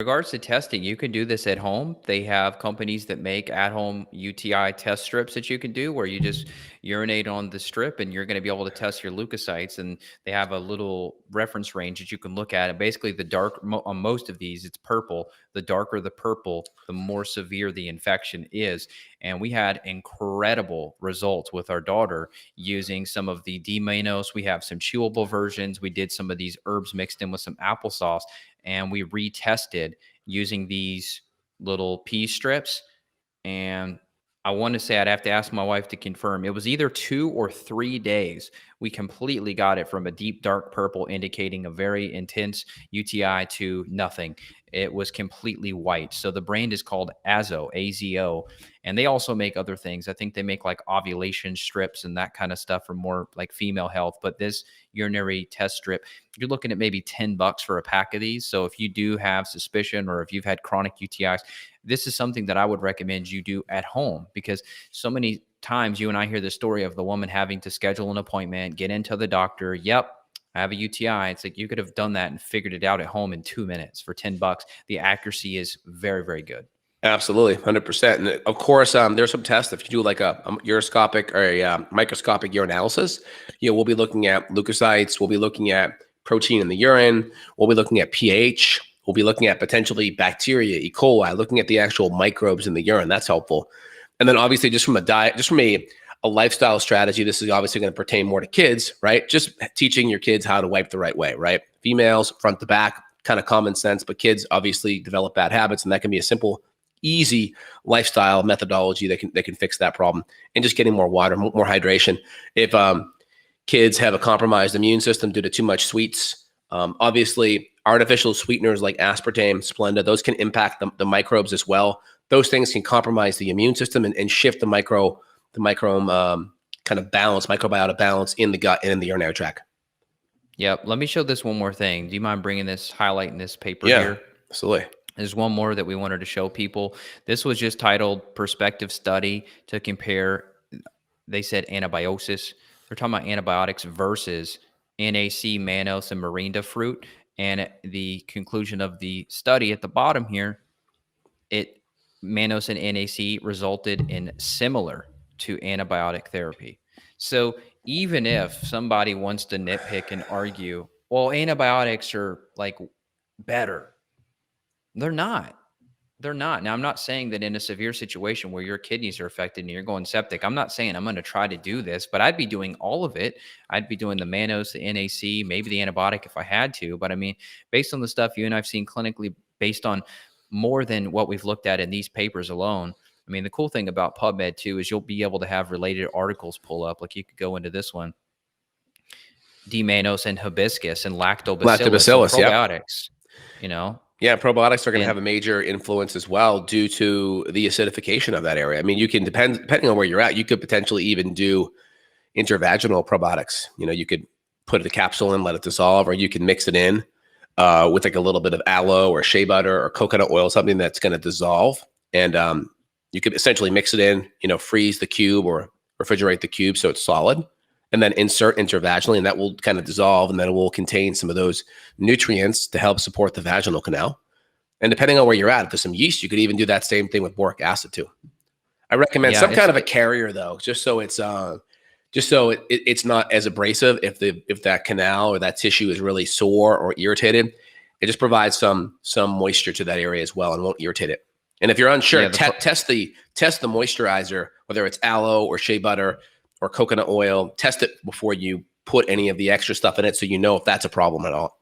Regards to testing, you can do this at home. They have companies that make at-home UTI test strips that you can do where you just urinate on the strip and you're going to be able to test your leukocytes. And they have a little reference range that you can look at. And basically, the dark on most of these, it's purple. The darker the purple, the more severe the infection is. And we had incredible results with our daughter using some of the D-mannose. We have some chewable versions. We did some of these herbs mixed in with some applesauce, and we retested using these little pea strips. And I want to say I'd have to ask my wife to confirm. It was either 2 or 3 days. We completely got it from a deep, dark purple, indicating a very intense UTI, to nothing. It was completely white. So the brand is called Azo, A-Z-O. And they also make other things. I think they make like ovulation strips and that kind of stuff for more like female health. But this urinary test strip, you're looking at maybe $10 for a pack of these. So if you do have suspicion, or if you've had chronic UTIs, this is something that I would recommend you do at home, because so many times you and I hear the story of the woman having to schedule an appointment, get into the doctor. Yep, I have a UTI. It's like you could have done that and figured it out at home in 2 minutes for $10. The accuracy is very, very good. Absolutely, 100%. And of course, there's some tests. If you do like a uroscopic or a microscopic urinalysis, we'll be looking at leukocytes. We'll be looking at protein in the urine. We'll be looking at pH. We'll be looking at potentially bacteria, E. coli, looking at the actual microbes in the urine. That's helpful. And then obviously just from a diet, just from a lifestyle strategy, this is obviously going to pertain more to kids, right? Just teaching your kids how to wipe the right way, right? Females, front to back, kind of common sense, but kids obviously develop bad habits, and that can be a simple, easy lifestyle methodology that can fix that problem. And just getting more water, more hydration. If kids have a compromised immune system due to too much sweets, obviously artificial sweeteners like aspartame, Splenda, those can impact the microbes as well. Those things can compromise the immune system and shift the microbiome kind of balance, microbiota balance in the gut and in the urinary tract. Yep. Let me show this one more thing. Do you mind bringing this, highlighting this paper here? Absolutely. There's one more that we wanted to show people. This was just titled Prospective Study to compare, they said antibiosis. They're talking about antibiotics versus NAC, mannose, and morinda fruit. And the conclusion of the study at the bottom here, mannose and NAC resulted in similar to antibiotic therapy. So even if somebody wants to nitpick and argue, well, antibiotics are like better, they're not. They're not. Now, I'm not saying that in a severe situation where your kidneys are affected and you're going septic, I'm not saying I'm going to try to do this, but I'd be doing all of it. I'd be doing the mannose, the NAC, maybe the antibiotic if I had to. But I mean, based on the stuff you and I've seen clinically, based on more than what we've looked at in these papers alone. I mean, the cool thing about PubMed too is you'll be able to have related articles pull up. Like you could go into this one, D-mannose and hibiscus and lactobacillus and probiotics, Yeah, probiotics are going to have a major influence as well due to the acidification of that area. I mean, you can, depending on where you're at, you could potentially even do intravaginal probiotics. You could put the capsule in, let it dissolve, or you can mix it in with like a little bit of aloe or shea butter or coconut oil, something that's going to dissolve. And you could essentially mix it in, freeze the cube or refrigerate the cube so it's solid, and then insert intravaginally, and that will kind of dissolve, and then it will contain some of those nutrients to help support the vaginal canal. And depending on where you're at, if there's some yeast, you could even do that same thing with boric acid too. I recommend some kind of a carrier though, just so it's it's not as abrasive if that canal or that tissue is really sore or irritated. It just provides some moisture to that area as well and won't irritate it. And if you're unsure, test the moisturizer, whether it's aloe or shea butter or coconut oil. Test it before you put any of the extra stuff in it, so you know if that's a problem at all.